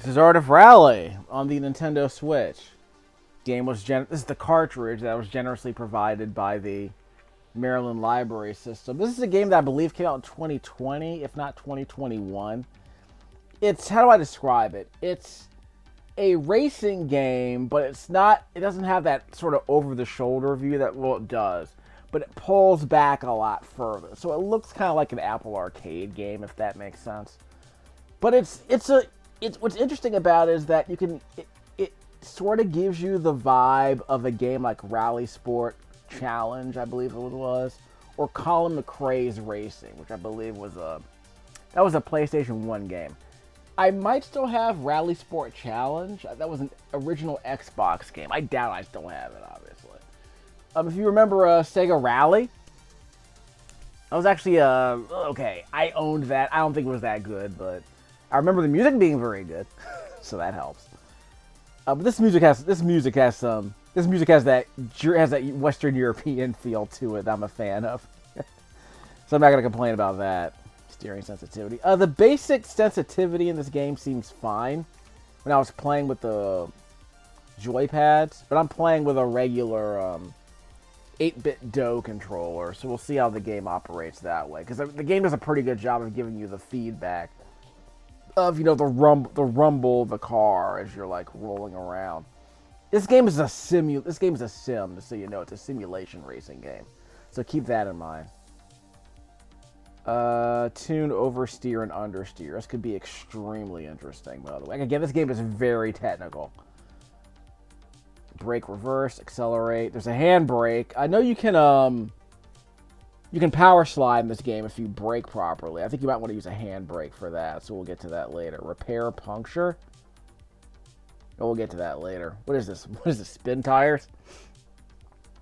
This is Art of Rally on the Nintendo Switch. This is the cartridge that was generously provided by the Maryland Library System. This is a game that I believe came out in 2020, if not 2021. How do I describe it? It's a racing game, but it doesn't have that sort of over-the-shoulder view it does, but it pulls back a lot further. So it looks kind of like an Apple Arcade game, if that makes sense. But what's interesting about it is that it sort of gives you the vibe of a game like Rally Sport Challenge, I believe it was, or Colin McRae's Racing, which I believe was a PlayStation 1 game. I might still have Rally Sport Challenge. That was an original Xbox game. I doubt I still have it, obviously. If you remember Sega Rally, I was actually okay. I owned that. I don't think it was that good, but I remember the music being very good, so that helps. But this music has that Western European feel to it that I'm a fan of. So I'm not gonna complain about that. Steering sensitivity. The basic sensitivity in this game seems fine when I was playing with the joypads, but I'm playing with a regular 8-bit DOE controller, so we'll see how the game operates that way. Because the game does a pretty good job of giving you the feedback of, the rumble of the car as you're like rolling around. This game is a sim, just so you know. It's a simulation racing game. So keep that in mind. Tune, oversteer, and understeer. This could be extremely interesting, by the way. Again, this game is very technical. Brake, reverse, accelerate. There's a handbrake. I know you can power slide in this game if you brake properly. I think you might want to use a handbrake for that, so we'll get to that later. Repair, puncture. Oh, we'll get to that later. What is this? What is this? Spin tires?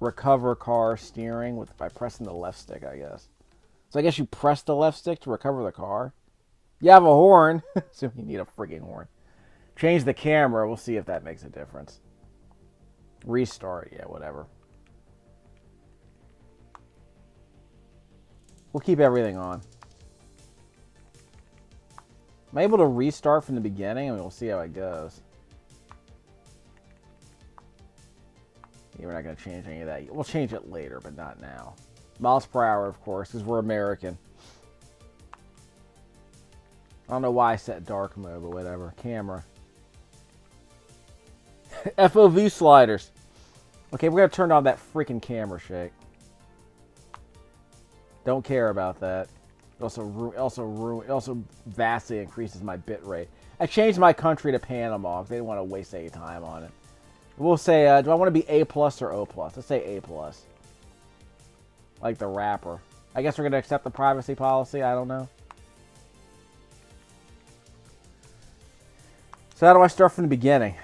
Recover car steering by pressing the left stick, I guess. So I guess you press the left stick to recover the car. You have a horn, so you need a freaking horn. Change the camera. We'll see if that makes a difference. Restart. Yeah, whatever. We'll keep everything on. Am I able to restart from the beginning? I mean, we'll see how it goes. Yeah, we're not going to change any of that. We'll change it later, but not now. Miles per hour, of course, because we're American. I don't know why I set dark mode, but whatever. Camera. FOV sliders. Okay, we're going to turn on that freaking camera shake. Don't care about that. It also vastly increases my bit rate. I changed my country to Panama because they didn't want to waste any time on it. We'll say, do I want to be A+ or O+? Let's say A+. Like the rapper. I guess we're going to accept the privacy policy. I don't know. So how do I start from the beginning?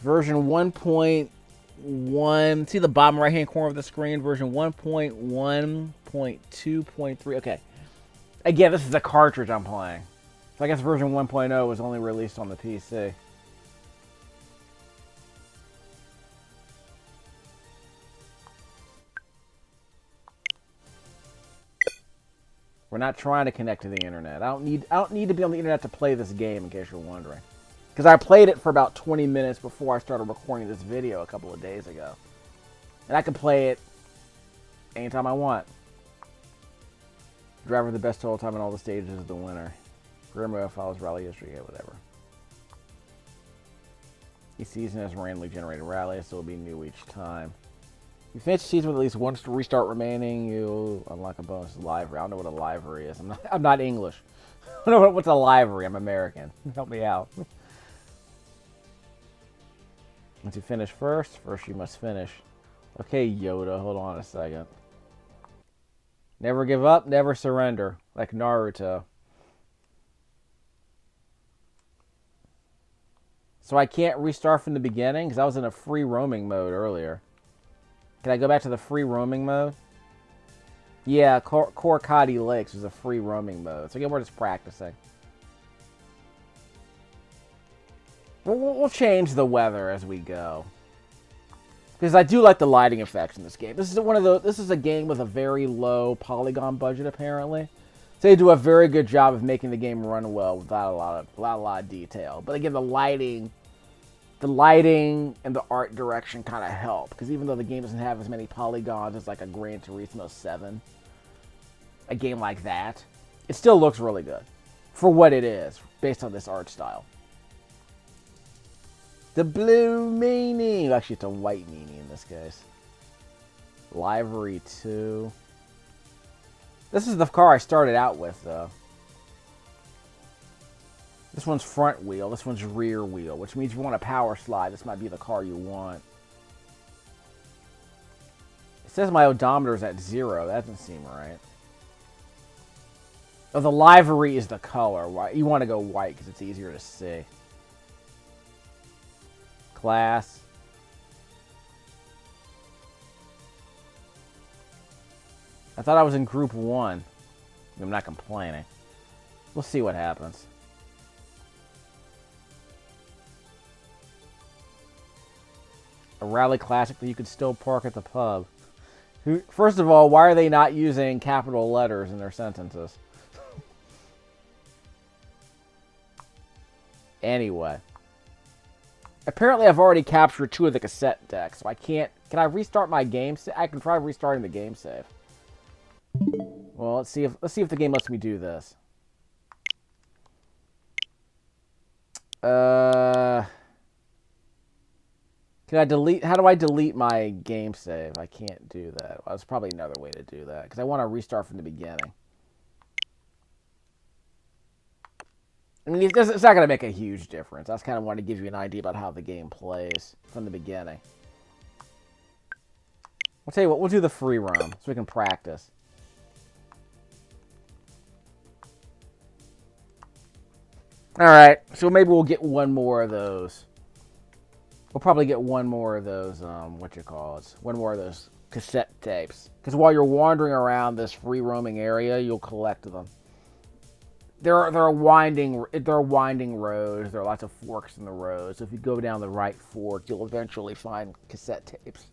Version 1.1. See the bottom right-hand corner of the screen? Version 1.1.2.3. Okay. Again, this is a cartridge I'm playing. So I guess version 1.0 was only released on the PC. We're not trying to connect to the internet. I don't need to be on the internet to play this game, in case you're wondering. Because I played it for about 20 minutes before I started recording this video a couple of days ago. And I can play it anytime I want. Driver with the best total time in all the stages is the winner. Career mode follows rally history, yeah, whatever. Each season has randomly generated rallies, so it'll be new each time. You finish the season with at least one restart remaining, you unlock a bonus livery. I don't know what a livery is. I'm not English. I don't know what's a livery. I'm American. Help me out. Once you finish first you must finish. Okay, Yoda, hold on a second. Never give up, never surrender. Like Naruto. So I can't restart from the beginning because I was in a free roaming mode earlier. Can I go back to the free roaming mode? Yeah, Korkati Lakes is a free roaming mode. So again, we're just practicing. We'll change the weather as we go. Because I do like the lighting effects in this game. This is a game with a very low polygon budget, apparently. So they do a very good job of making the game run well without a lot of detail. But again, the lighting and the art direction kind of help, because even though the game doesn't have as many polygons as like a Gran Turismo 7, a game like that, it still looks really good for what it is based on this art style. The blue Mini, actually it's a white Mini in this case. Livery 2. This is the car I started out with, though. This one's front wheel, this one's rear wheel, which means if you want a power slide, this might be the car you want. It says my odometer's at 0. That doesn't seem right. Oh, the livery is the color. You want to go white because it's easier to see. Class. I thought I was in Group 1. I'm not complaining. We'll see what happens. A rally classic that you could still park at the pub. First of all, why are they not using capital letters in their sentences? Anyway. Apparently I've already captured 2 of the cassette decks, so I can't... Can I restart my game? I can try restarting the game save. Well, let's see if the game lets me do this. Can I delete... How do I delete my game save? I can't do that. Well, there's probably another way to do that, because I want to restart from the beginning. I mean, it's not going to make a huge difference. I just kind of wanted to give you an idea about how the game plays from the beginning. I'll tell you what, we'll do the free roam, so we can practice. Alright, so maybe we'll get one more of those. We'll probably get one more of those, one more of those cassette tapes. Because while you're wandering around this free roaming area, you'll collect them. There are winding roads. There are lots of forks in the road. So if you go down the right fork, you'll eventually find cassette tapes.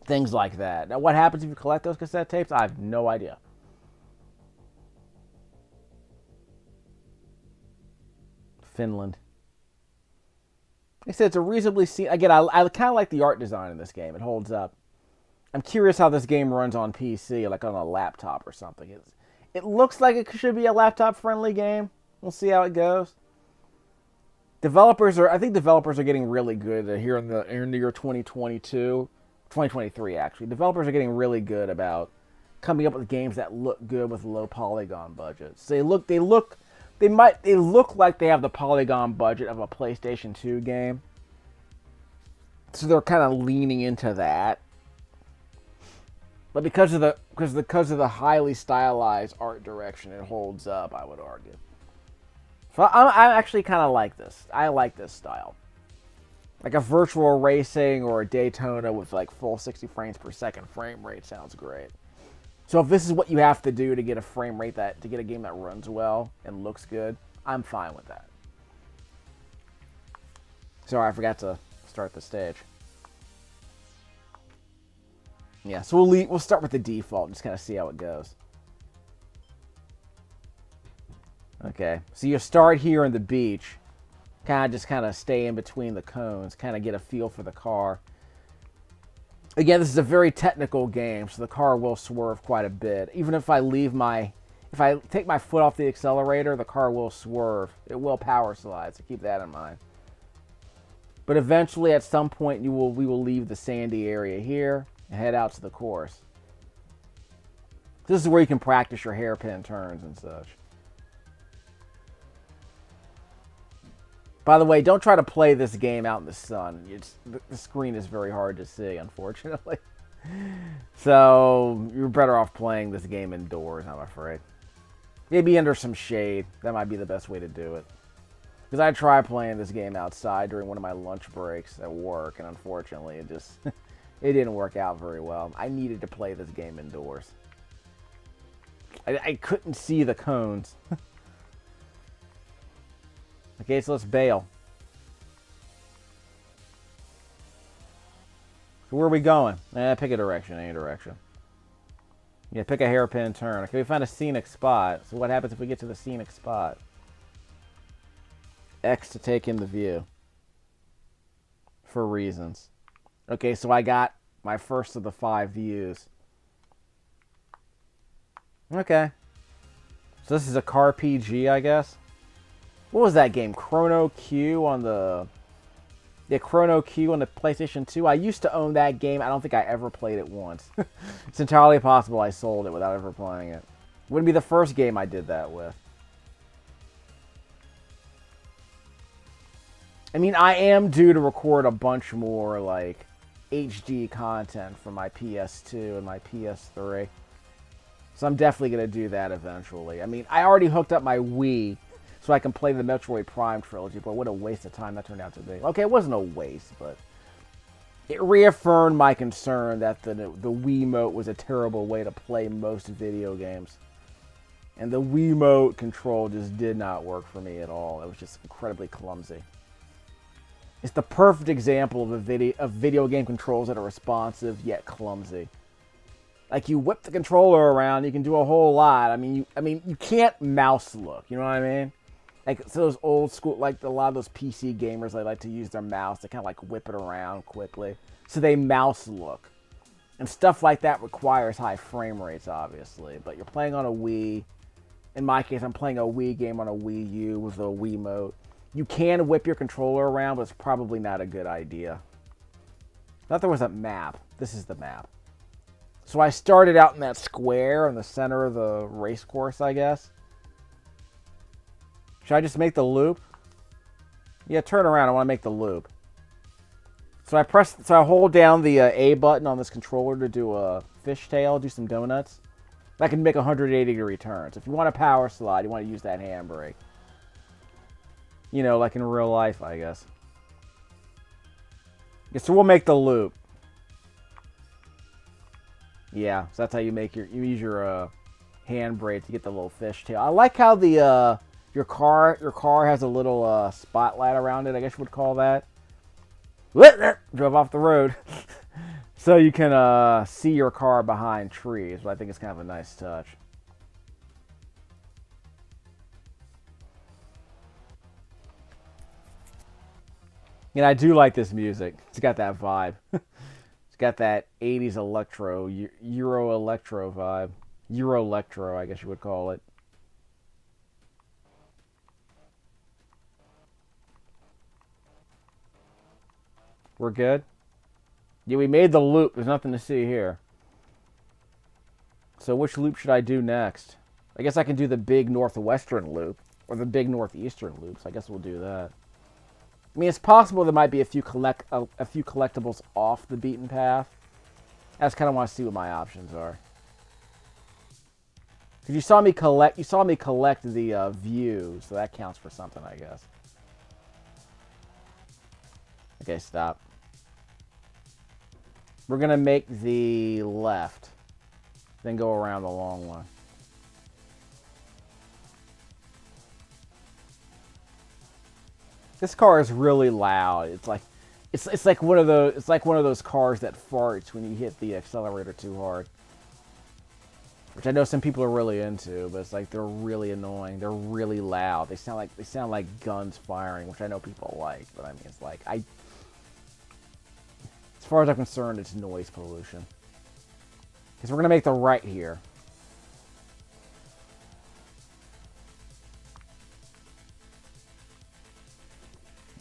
Things like that. Now, what happens if you collect those cassette tapes? I have no idea. Finland. Like I said, it's a reasonably... Again, I kind of like the art design in this game. It holds up. I'm curious how this game runs on PC, like on a laptop or something. It looks like it should be a laptop-friendly game. We'll see how it goes. I think developers are getting really good here in the year 2022, 2023 actually. Developers are getting really good about coming up with games that look good with low polygon budgets. They look like they have the polygon budget of a PlayStation 2 game. So they're kind of leaning into that. But because of the highly stylized art direction, it holds up, I would argue. So I actually kind of like this. I like this style. Like a virtual racing or a Daytona with like full 60 frames per second frame rate sounds great. So if this is what you have to do to get a frame rate to get a game that runs well and looks good, I'm fine with that. Sorry, I forgot to start the stage. Yeah, so we'll start with the default and just kind of see how it goes. Okay, so you start here on the beach. Kind of stay in between the cones. Kind of get a feel for the car. Again, this is a very technical game, so the car will swerve quite a bit. Even if I take my foot off the accelerator, the car will swerve. It will power slide, so keep that in mind. But eventually, at some point, we will leave the sandy area here and head out to the course. This is where you can practice your hairpin turns and such. By the way, don't try to play this game out in the sun. The screen is very hard to see, unfortunately. So, you're better off playing this game indoors, I'm afraid. Maybe under some shade. That might be the best way to do it. Because I tried playing this game outside during one of my lunch breaks at work, and unfortunately, it didn't work out very well. I needed to play this game indoors. I couldn't see the cones. Okay, so let's bail. So where are we going? Pick a direction, any direction. Yeah, pick a hairpin turn. Okay, we found a scenic spot. So what happens if we get to the scenic spot? X to take in the view. For reasons. Okay, so I got my first of the 5 views. Okay. So this is a car PG, I guess. What was that game? Chrono Q on the... Yeah, Chrono Q on the PlayStation 2. I used to own that game. I don't think I ever played it once. It's entirely possible I sold it without ever playing it. Wouldn't be the first game I did that with. I mean, I am due to record a bunch more, like, HD content for my PS2 and my PS3. So I'm definitely going to do that eventually. I mean, I already hooked up my Wii so I can play the Metroid Prime trilogy, but what a waste of time that turned out to be. Okay, it wasn't a waste, but it reaffirmed my concern that the Wiimote was a terrible way to play most video games. And the Wiimote control just did not work for me at all. It was just incredibly clumsy. It's the perfect example of video game controls that are responsive yet clumsy. Like, you whip the controller around, you can do a whole lot. I mean, you can't mouse look. You know what I mean? Like, so those old school, like a lot of those PC gamers, they like to use their mouse to kind of like whip it around quickly, so they mouse look. And stuff like that requires high frame rates, obviously. But you're playing on a Wii. In my case, I'm playing a Wii game on a Wii U with a Wiimote. You can whip your controller around, but it's probably not a good idea. I thought there was a map. This is the map. So I started out in that square in the center of the race course, I guess. Should I just make the loop? Yeah, turn around. I want to make the loop. So I hold down the A button on this controller to do a fishtail, do some donuts. I can make 180-degree turns. If you want a power slide, you want to use that handbrake. You know, like in real life, I guess. Yeah, so we'll make the loop. Yeah, so that's how you use your handbrake to get the little fishtail. I like how the your car has a little spotlight around it, I guess you would call that. Drove off the road. So you can see your car behind trees, but I think it's kind of a nice touch. And I do like this music. It's got that vibe. It's got that 80s electro, Euro electro vibe. Euro electro, I guess you would call it. We're good? Yeah, we made the loop. There's nothing to see here. So which loop should I do next? I guess I can do the big northwestern loop. Or the big northeastern loop. So I guess we'll do that. I mean, it's possible there might be a few collectibles off the beaten path. I just kind of want to see what my options are. Because you saw me collect the views, so that counts for something, I guess. Okay, stop. We're gonna make the left, then go around the long one. This car is really loud. It's like one of those cars that farts when you hit the accelerator too hard. Which I know some people are really into, but it's like they're really annoying. They're really loud. They sound like guns firing, which I know people like, but I mean it's like as far as I'm concerned, it's noise pollution. Because we're gonna make the right here.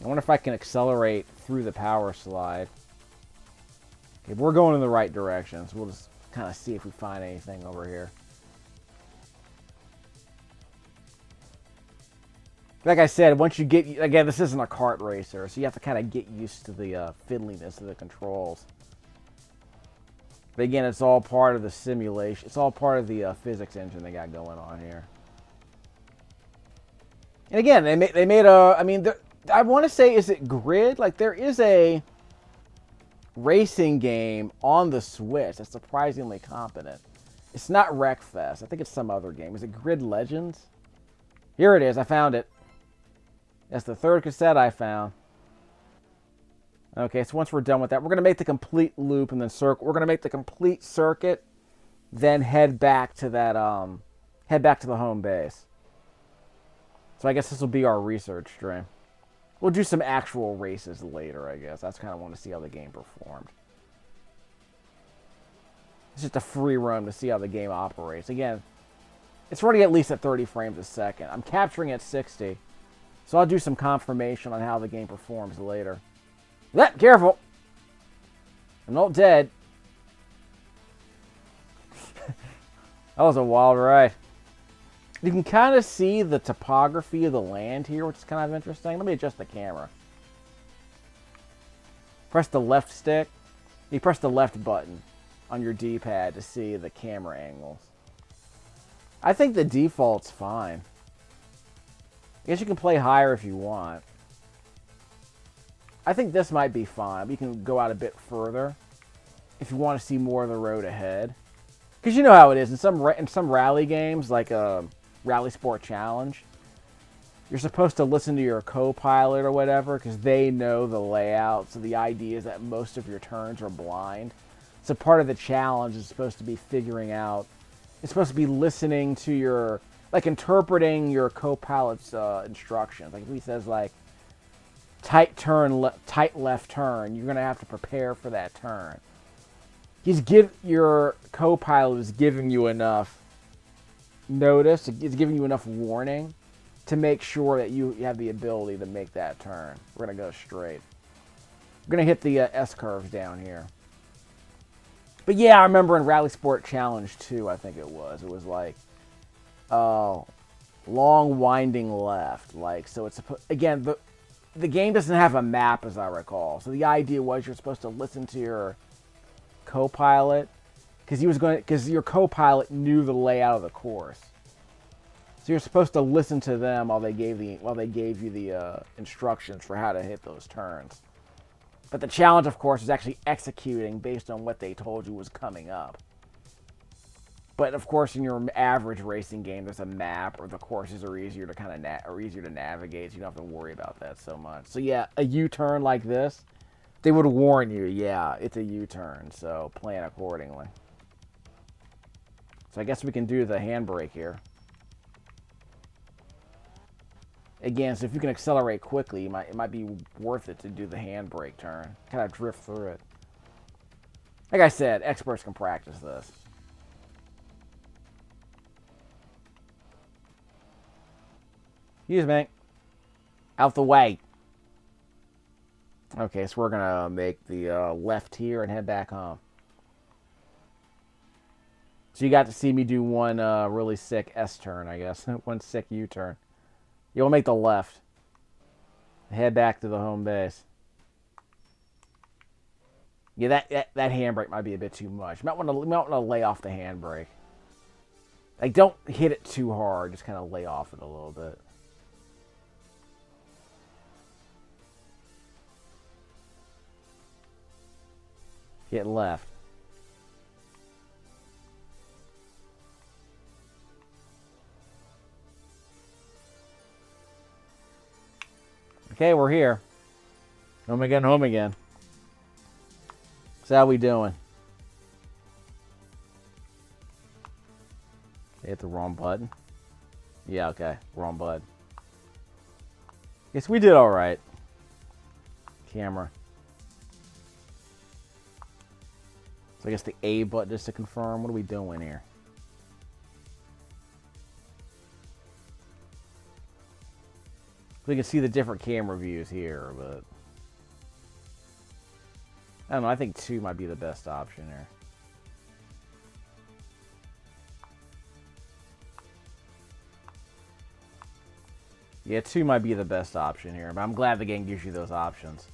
I wonder if I can accelerate through the power slide. Okay, we're going in the right direction, so we'll just kind of see if we find anything over here. Like I said, once you get... Again, this isn't a kart racer, so you have to kind of get used to the fiddliness of the controls. But again, it's all part of the simulation. It's all part of the physics engine they got going on here. And again, they made a... I mean... I want to say, is it Grid? Like, there is a racing game on the Switch that's surprisingly competent. It's not Wreckfest. I think it's some other game. Is it Grid Legends? Here it is. I found it. That's the third cassette I found. Okay, so once we're done with that, we're going to make the complete loop and then circle. We're going to make the complete circuit then head back to that head back to the home base. So I guess this will be our research stream. We'll do some actual races later, I guess. That's kind of want to see how the game performed. It's just a free roam to see how the game operates. Again, it's running at least at 30 frames a second. I'm capturing at 60. So I'll do some confirmation on how the game performs later. Careful! I'm not dead. That was a wild ride. You can kind of see the topography of the land here, which is kind of interesting. Let me adjust the camera. Press the left stick. You press the left button on your D-pad to see the camera angles. I think the default's fine. I guess you can play higher if you want. I think this might be fine. You can go out a bit further if you want to see more of the road ahead. Because you know how it is. In some rally games, like Rally Sport Challenge, you're supposed to listen to your co-pilot or whatever because they know the layout. So the idea is that most of your turns are blind. So part of the challenge is supposed to be figuring out, it's supposed to be listening to your, like interpreting your co-pilot's instructions. Like if he says like, tight turn, tight left turn, you're going to have to prepare for that turn. Your co-pilot is giving you enough notice, it's giving you enough warning to make sure that you have the ability to make that turn. We're going to go straight. We're going to hit the S-curves down here. But yeah, I remember in Rally Sport Challenge 2, I think it was like, long winding left. Like, so it's, again, the game doesn't have a map as I recall. So the idea was you're supposed to listen to your co-pilot because your co-pilot knew the layout of the course. So you're supposed to listen to them while they gave you the instructions for how to hit those turns. But the challenge, of course, is actually executing based on what they told you was coming up. But of course, in your average racing game, there's a map, or the courses are easier to navigate, so you don't have to worry about that so much. So yeah, a U-turn like this, they would warn you, yeah, it's a U-turn, so plan accordingly. So I guess we can do the handbrake here. Again, so if you can accelerate quickly, it might be worth it to do the handbrake turn. Kind of drift through it. Like I said, experts can practice this. Excuse me. Out the way. Okay, so we're going to make the left here and head back home. So you got to see me do one really sick S-turn, I guess. One sick U-turn. You'll make the left. Head back to the home base. Yeah, that handbrake might be a bit too much. You might want to lay off the handbrake. Like, don't hit it too hard. Just kind of lay off it a little bit. Hit left. Okay, we're here. Home again, home again. So how we doing? Hit the wrong button. Yeah, okay. Wrong button. Guess we did all right. Camera. So I guess the A button just to confirm. What are we doing here? We can see the different camera views here, but I don't know. I think 2 might be the best option here. Yeah, 2 might be the best option here, but I'm glad the game gives you those options.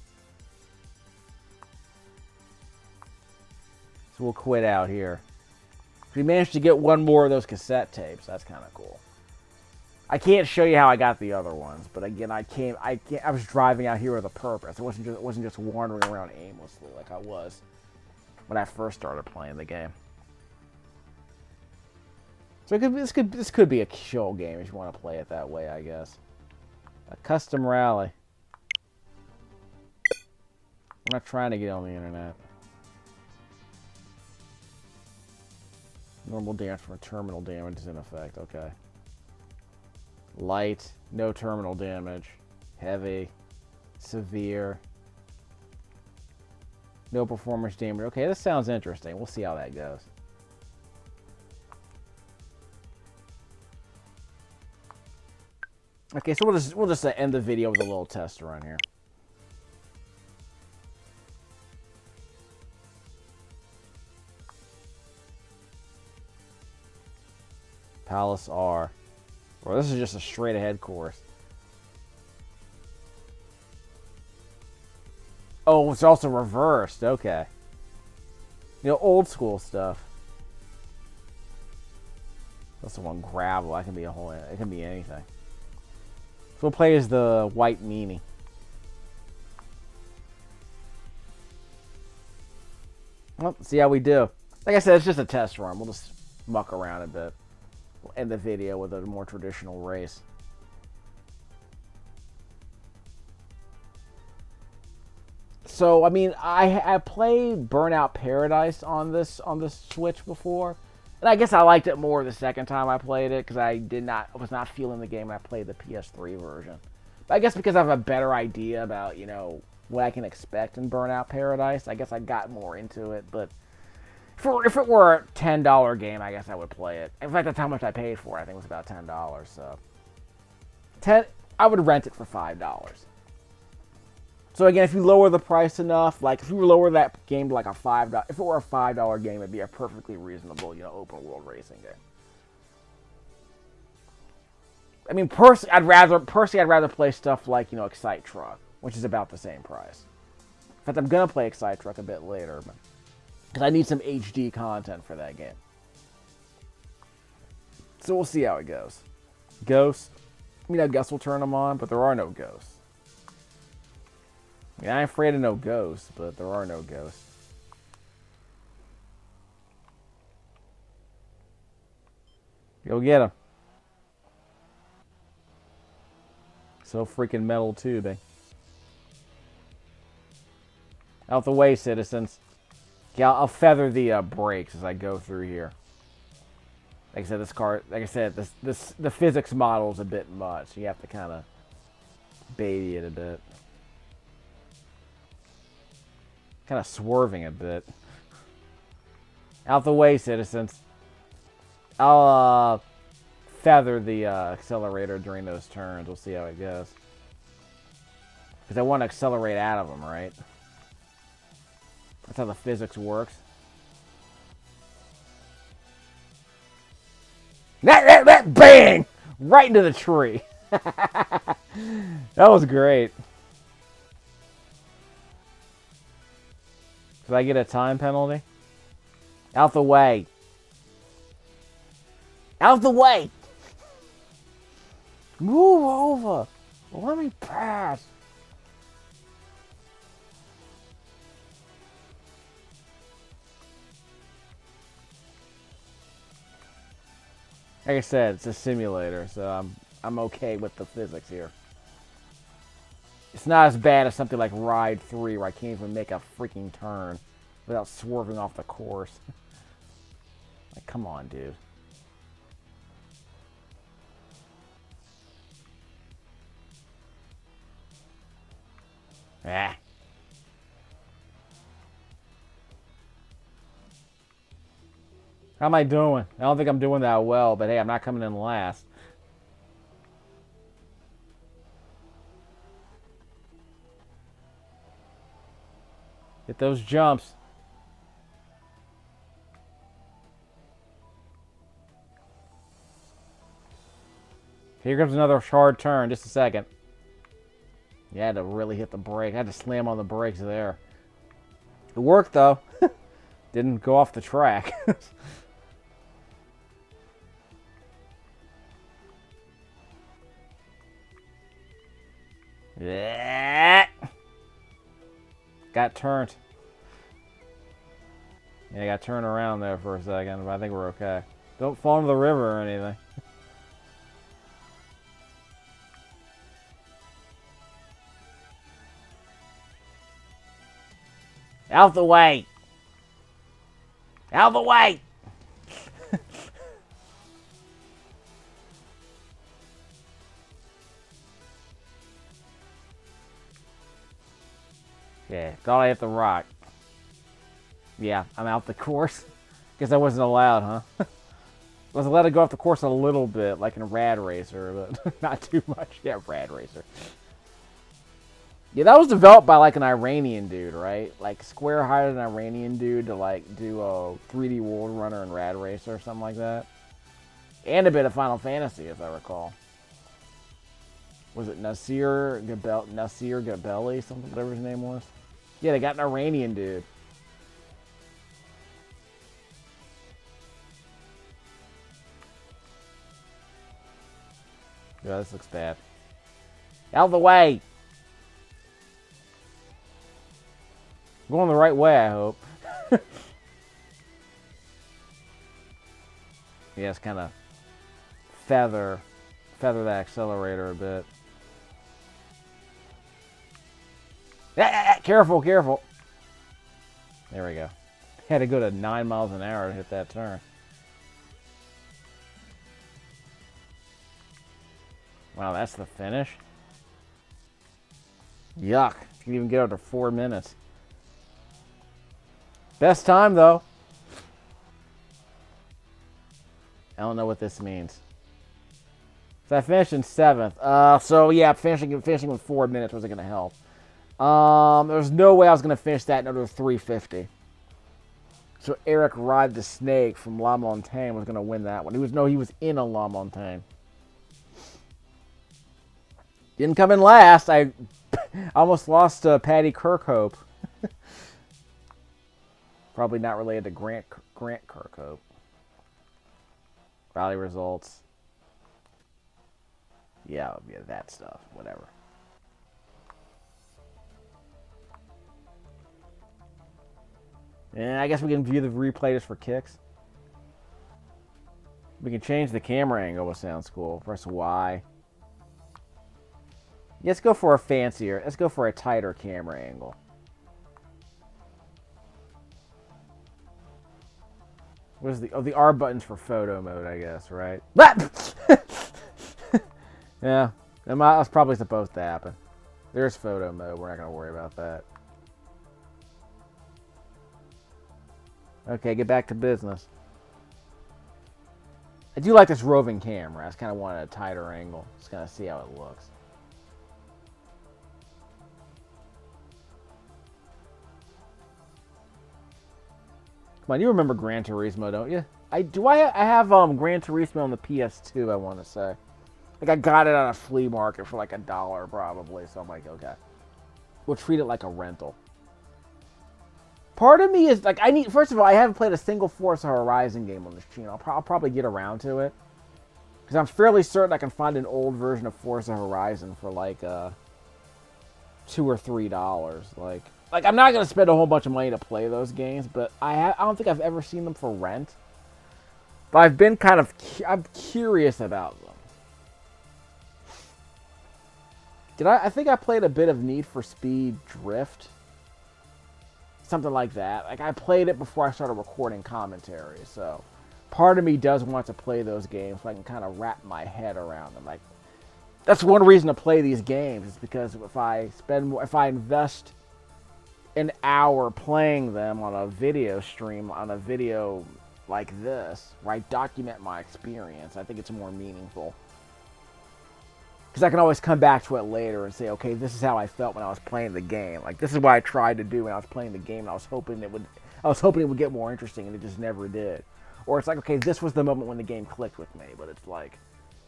So we'll quit out here. We managed to get one more of those cassette tapes. That's kind of cool. I can't show you how I got the other ones, but again, I was driving out here with a purpose. It wasn't just wandering around aimlessly like I was when I first started playing the game. So this could be a chill game if you want to play it that way, I guess. A custom rally. I'm not trying to get on the internet. Normal damage for terminal damage is in effect. Okay. Light, no terminal damage. Heavy, severe, no performance damage. Okay, this sounds interesting. We'll see how that goes. Okay, so we'll just end the video with a little test run here. Palace R. Well, this is just a straight ahead course. Oh, it's also reversed. Okay. You know, old school stuff. That's the one gravel. That can be a whole. It can be anything. So we'll play as the white Mini. Well, see how we do. Like I said, it's just a test run. We'll just muck around a bit. We'll end the video with a more traditional race. So I mean, I played Burnout Paradise on this Switch before, and I guess I liked it more the second time I played it because I was not feeling the game when I played the PS3 version. But I guess because I have a better idea about, you know, what I can expect in Burnout Paradise, I guess I got more into it. But if it were a $10 game, I guess I would play it. In fact, that's how much I paid for it. I think it was about $10. So I would rent it for $5. So again, if you lower the price enough, like if you lower that game to like a $5, if it were a $5 game, it'd be a perfectly reasonable, you know, open world racing game. I mean, personally, I'd rather play stuff like, you know, Excite Truck, which is about the same price. In fact, I'm gonna play Excite Truck a bit later, because I need some HD content for that game. So we'll see how it goes. Ghosts. I mean, I guess we'll turn them on, but there are no ghosts. I mean, I ain't afraid of no ghosts, but there are no ghosts. Go get them. So freaking metal tubing. Out the way, citizens. Yeah, I'll feather the brakes as I go through here. Like I said, the physics model is a bit much. You have to kind of baby it a bit. Kind of swerving a bit. Out the way, citizens. I'll feather the accelerator during those turns. We'll see how it goes. Because I want to accelerate out of them, right? That's how the physics works. Bang! Right into the tree. That was great. Did I get a time penalty? Out the way. Out the way! Move over! Let me pass! Like I said, it's a simulator, so I'm okay with the physics here. It's not as bad as something like Ride 3, where I can't even make a freaking turn without swerving off the course. Like, come on, dude. Ah. How am I doing? I don't think I'm doing that well, but hey, I'm not coming in last. Hit those jumps. Here comes another hard turn. Just a second. You had to really hit the brake. I had to slam on the brakes there. It worked, though. Didn't go off the track. Yeah. Got turned. Yeah, I got turned around there for a second, but I think we're okay. Don't fall into the river or anything. Out the way! Out the way! Okay, thought I hit the rock. Yeah, I'm out the course. Guess I wasn't allowed, huh? I was allowed to go off the course a little bit, like in Rad Racer, but not too much. Yeah, Rad Racer. Yeah, that was developed by like an Iranian dude, right? Like Square hired an Iranian dude to like do a 3D World Runner and Rad Racer or something like that. And a bit of Final Fantasy, if I recall. Was it Nasir Gabelli, something, whatever his name was? Yeah, they got an Iranian dude. Yeah, this looks bad. Out of the way! Going the right way, I hope. Yeah, it's kind of feather that accelerator a bit. Careful, careful. There we go. Had to go to 9 miles an hour to hit that turn. Wow, that's the finish. Yuck. You can even get up to 4 minutes. Best time, though. I don't know what this means. So I finished in 7th. So yeah, finishing with 4 minutes wasn't going to help. There's no way I was going to finish that in under 350. So Eric Ride the Snake from La Montagne was going to win that one. He was in a La Montagne. Didn't come in last. I almost lost to Patty Kirkhope. Probably not related to Grant Kirkhope. Rally results. Yeah, that stuff. Whatever. And I guess we can view the replay just for kicks. We can change the camera angle, which sounds cool. Press Y. Let's go for a fancier. Let's go for a tighter camera angle. What is the R button's for photo mode, I guess, right? Yeah, that's probably supposed to happen. There's photo mode. We're not going to worry about that. Okay, get back to business. I do like this roving camera. I just kind of wanted a tighter angle. Just kind of see how it looks. Come on, you remember Gran Turismo, don't you? I have Gran Turismo on the PS2, I want to say. Like, I got it on a flea market for like $1 probably, so I'm like, okay. We'll treat it like a rental. Part of me is, like, first of all, I haven't played a single Forza Horizon game on this channel. I'll probably get around to it. Because I'm fairly certain I can find an old version of Forza Horizon for like, $2 or $3. Like, I'm not going to spend a whole bunch of money to play those games, but I don't think I've ever seen them for rent. But I've been I'm curious about them. I think I played a bit of Need for Speed Drift. Something like that. Like, I played it before I started recording commentary, so part of me does want to play those games so I can kind of wrap my head around them. Like, that's one reason to play these games, is because if I invest an hour playing them on a video stream, on a video like this, where I document my experience, I think it's more meaningful. Because I can always come back to it later and say, okay, this is how I felt when I was playing the game. Like, this is what I tried to do when I was playing the game, and I was hoping it would get more interesting, and it just never did. Or it's like, okay, this was the moment when the game clicked with me, but it's like,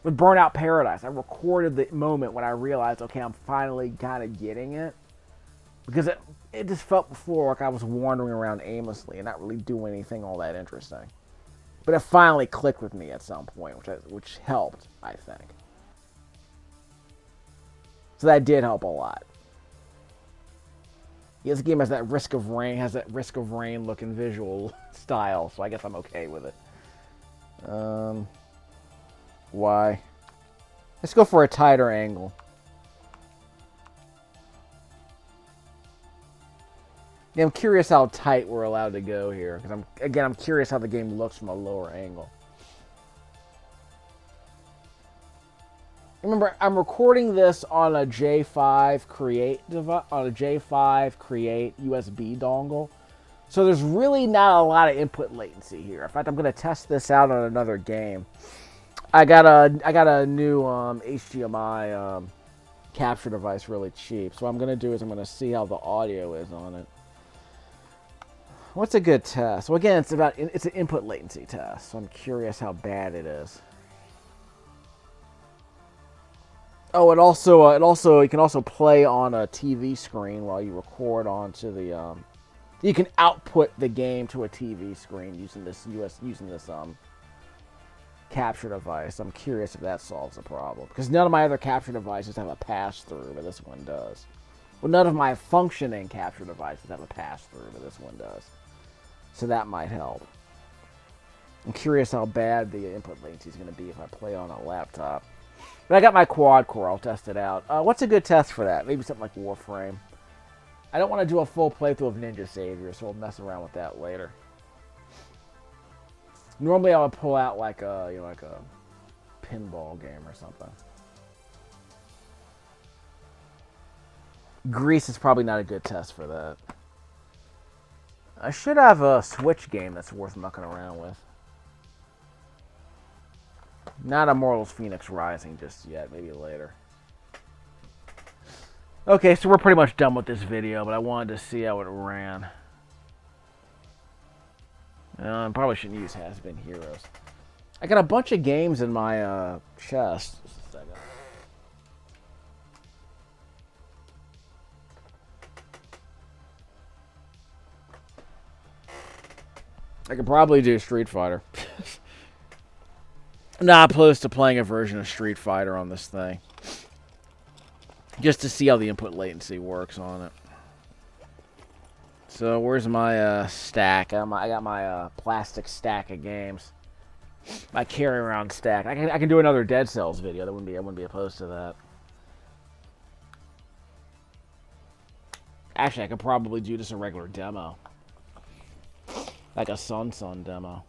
with Burnout Paradise, I recorded the moment when I realized, okay, I'm finally kind of getting it. Because it just felt before like I was wandering around aimlessly and not really doing anything all that interesting. But it finally clicked with me at some point, which helped, I think. So that did help a lot. Yeah, this game has that Risk of Rain looking visual style, so I guess I'm okay with it. Why? Let's go for a tighter angle. Yeah, I'm curious how tight we're allowed to go here, because I'm curious how the game looks from a lower angle. Remember, I'm recording this on a J5 Create device, on a J5 Create USB dongle. So there's really not a lot of input latency here. In fact, I'm going to test this out on another game. I got a new HDMI capture device really cheap. So what I'm going to do is I'm going to see how the audio is on it. What's a good test? Well, again, it's an input latency test. So I'm curious how bad it is. Oh, you can also play on a TV screen while you record onto the you can output the game to a TV screen using this capture device. I'm curious if that solves the problem, because none of my other capture devices have a pass-through, but this one does. Well, none of my functioning capture devices have a pass-through, but this one does. So that might help. I'm curious how bad the input latency is going to be if I play on a laptop. But I got my quad core. I'll test it out. What's a good test for that? Maybe something like Warframe. I don't want to do a full playthrough of Ninja Savior, so we'll mess around with that later. Normally, I would pull out like a pinball game or something. Grease is probably not a good test for that. I should have a Switch game that's worth mucking around with. Not Immortals Phoenix Rising just yet, maybe later. Okay, so we're pretty much done with this video, but I wanted to see how it ran. I probably shouldn't use Has-Been Heroes. I got a bunch of games in my chest. Just a second. I could probably do Street Fighter. Not opposed to playing a version of Street Fighter on this thing. Just to see how the input latency works on it. So where's my stack? I got my plastic stack of games. My carry-around stack. I can do another Dead Cells video. I wouldn't be opposed to that. Actually, I could probably do just a regular demo. Like a Sun demo.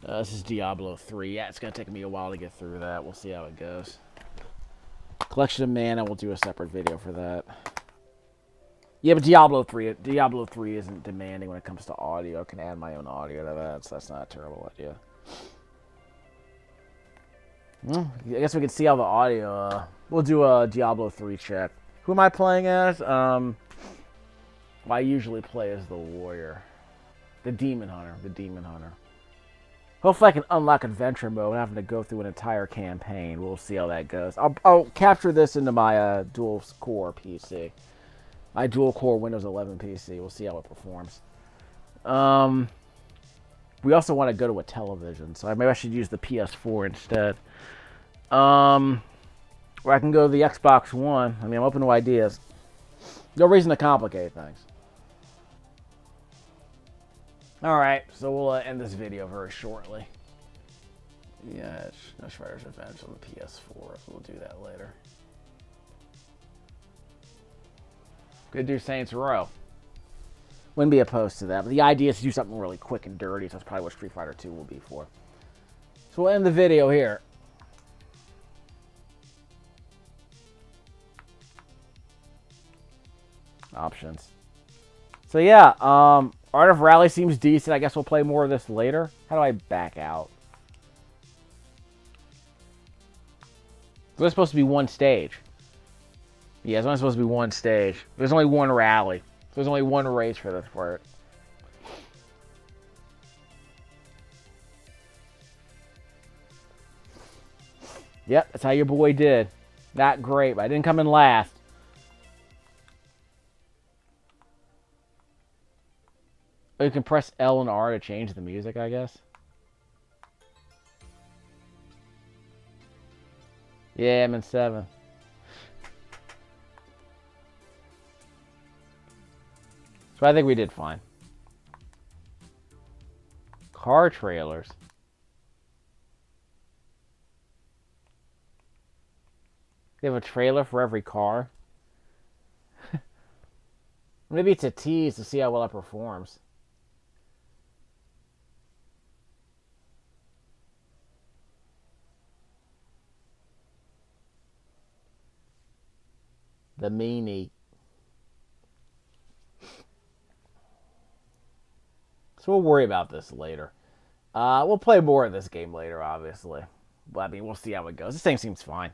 This is Diablo 3. Yeah, it's going to take me a while to get through that. We'll see how it goes. Collection of Mana, we'll do a separate video for that. Yeah, but Diablo 3 isn't demanding when it comes to audio. I can add my own audio to that, so that's not a terrible idea. Well, I guess we can see how the audio... we'll do a Diablo 3 check. Who am I playing as? Well, I usually play as the warrior. The demon hunter. Hopefully I can unlock adventure mode without having to go through an entire campaign. We'll see how that goes. I'll capture this into my dual-core PC. My dual-core Windows 11 PC. We'll see how it performs. We also want to go to a television, so maybe I should use the PS4 instead. Or I can go to the Xbox One. I mean, I'm open to ideas. No reason to complicate things. Alright, so we'll end this video very shortly. Yeah, no Shredder's Revenge on the PS4. We'll do that later. Could do Saints Row. Wouldn't be opposed to that, but the idea is to do something really quick and dirty, so that's probably what Street Fighter 2 will be for. So we'll end the video here. Options. So yeah, Art of Rally seems decent. I guess we'll play more of this later. How do I back out? There's supposed to be one stage. Yeah, it's only supposed to be one stage. There's only one rally. There's only one race for this part. Yep, that's how your boy did. Not great, but I didn't come in last. You can press L and R to change the music, I guess. Yeah, I'm in 7. So I think we did fine. Car trailers. They have a trailer for every car. Maybe it's a tease to see how well it performs. The Mini. So we'll worry about this later. We'll play more of this game later, obviously. But I mean, we'll see how it goes. This thing seems fine.